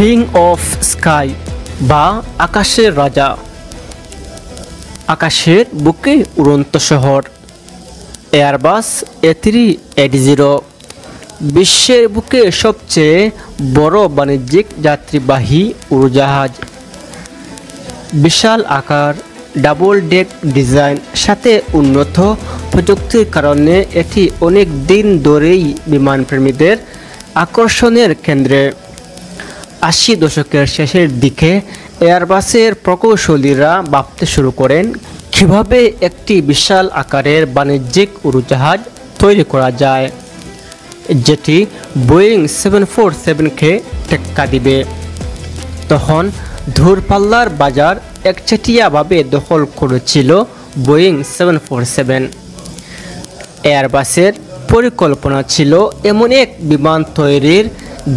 King of sky বা আকাশের রাজা, আকাশের বুকে উড়ন্ত শহর এয়ারবাস A380 বিশ্বের বুকে সবচেয়ে বড় বাণিজ্যিক যাত্রীবাহী উড়োজাহাজ। বিশাল আকার, ডাবল ডেক ডিজাইন সাথে উন্নত প্রযুক্তির কারণে এটি অনেক দিন ধরেই বিমানপ্রেমীদের আকর্ষণের কেন্দ্রে। 80 দশকের শেষের দিকে এয়ারবাসের প্রকৌশলীরা ভাবতে শুরু করেন কিভাবে একটি বিশাল আকারের বাণিজ্যিক উড়োজাহাজ তৈরি করা যায় যেটি বোয়িং 747-কে টেক্কা দিবে। তখন দূরপাল্লার বাজার একচেটিয়াভাবে দখল করেছিল বোয়িং 747। এয়ারবাসের পরিকল্পনা ছিল এমন এক বিমান তৈরির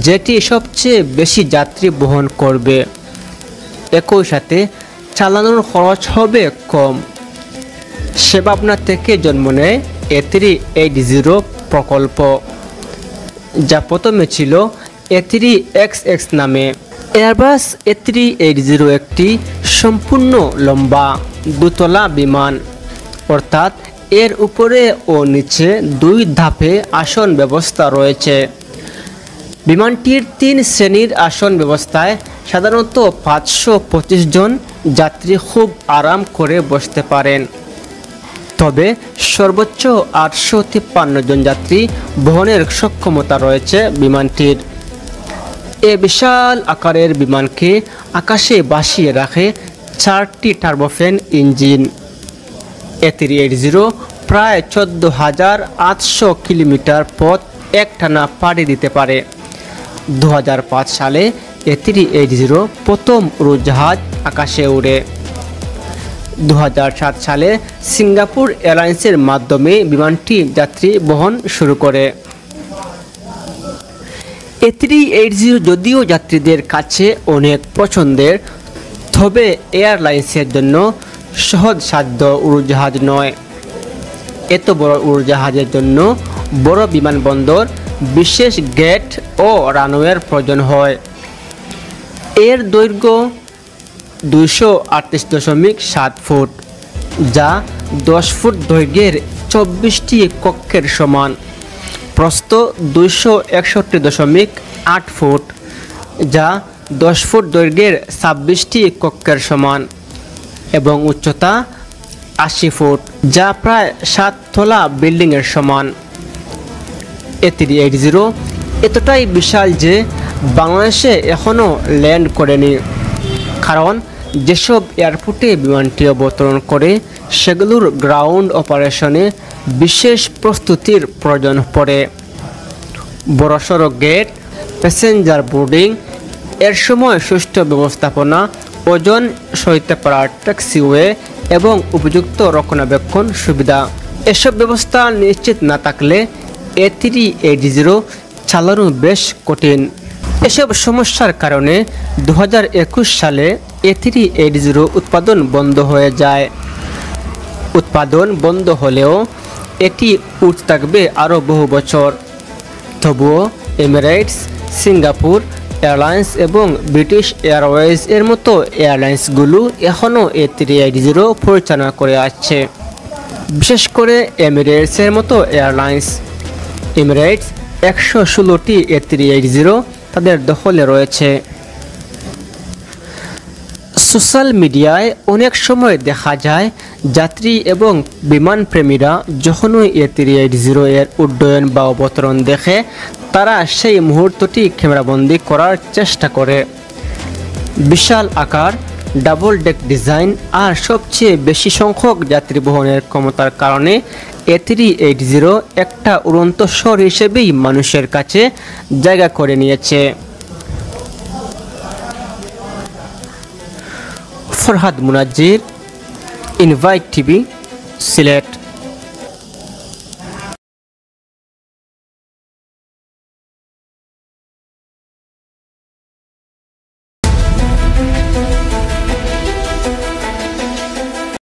যেটি সবচেয়ে বেশি যাত্রী বহন করবে, একই সাথে চালানোর খরচ হবে কম। সে ভাবনা থেকে জন্ম নেয় A380 প্রকল্প, যা প্রথমে ছিল A3XX নামে। এয়ারবাস A380 একটি সম্পূর্ণ লম্বা দুতলা বিমান, অর্থাৎ এর উপরে ও নিচে 2 ধাপে আসন ব্যবস্থা রয়েছে। বিমানটির 3 শ্রেণীর আসন ব্যবস্থায় সাধারণত 525 জন যাত্রী খুব আরাম করে বসতে পারেন, তবে সর্বোচ্চ 853 জন যাত্রী বহনের সক্ষমতা রয়েছে বিমানটির। এ বিশাল আকারের বিমানকে আকাশে ভাসিয়ে রাখে 4টি টার্বোফ্যান ইঞ্জিন। A380 প্রায় 14,800 কিলোমিটার পথ একটানা পাড়ি দিতে পারে। 2005 সালে A380 প্রথম উড়োজাহাজ আকাশে উড়ে। 2007 সালে সিঙ্গাপুর এয়ারলাইন্সের মাধ্যমে বিমানটি যাত্রী বহন শুরু করে। A380 যদিও যাত্রীদের কাছে অনেক পছন্দের, তবে এয়ারলাইন্সের জন্য সহজসাধ্য উড়োজাহাজ নয়। এত বড় উড়োজাহাজের জন্য বড় বিমানবন্দর, বিশেষ গেট ও রানওয়ের প্রয়োজন হয়। এর দৈর্ঘ্য 238.7 ফুট, যা 10 ফুট দৈর্ঘ্যের 24টি কক্ষের সমান। প্রস্থ 261.8 ফুট, যা 10 ফুট দৈর্ঘ্যের 26টি কক্ষের সমান, এবং উচ্চতা 80 ফুট, যা প্রায় 7 তলা বিল্ডিংয়ের সমান। A380 এতটাই বিশাল যে বাংলাদেশে এখনও ল্যান্ড করেনি, কারণ যেসব এয়ারপোর্টে বিমানটি অবতরণ করে সেগুলোর গ্রাউন্ড অপারেশনে বিশেষ প্রস্তুতির প্রয়োজন পড়ে। বড়সড় গেট, প্যাসেঞ্জার বোর্ডিং এর সময় সুষ্ঠু ব্যবস্থাপনা, ওজন সইতে পারা ট্যাক্সিওয়ে এবং উপযুক্ত রক্ষণাবেক্ষণ সুবিধা, এসব ব্যবস্থা নিশ্চিত না থাকলে A380 চালানো বেশ কঠিন। এসব সমস্যার কারণে 2021 সালে A380 উৎপাদন বন্ধ হয়ে যায়। উৎপাদন বন্ধ হলেও এটি উঠতে থাকবে আরও বহু বছর। তবুও এমিরেটস, সিঙ্গাপুর এয়ারলাইন্স এবং ব্রিটিশ এয়ারওয়েজ এর মতো এয়ারলাইন্সগুলো এখনও A380 পরিচালনা করে আসছে, বিশেষ করে এমিরেটসের মতো এয়ারলাইন্স। এমিরেটস 116টি A380 তাদের দখলে রয়েছে। সোশ্যাল মিডিয়ায় অনেক সময় দেখা যায় যাত্রী এবং বিমানপ্রেমীরা যখনই A380 এর উড্ডয়ন বা অবতরণ দেখে, তারা সেই মুহূর্তটি ক্যামেরাবন্দি করার চেষ্টা করে। বিশাল আকার, ডাবল ডেক ডিজাইন আর সবচেয়ে বেশি সংখ্যক যাত্রী বহনের ক্ষমতার কারণে A380 একটা উড়ন্ত শহর হিসেবেই মানুষের কাছে জায়গা করে নিয়েছে। Farhad Munazzir, invite TV, Sylhet.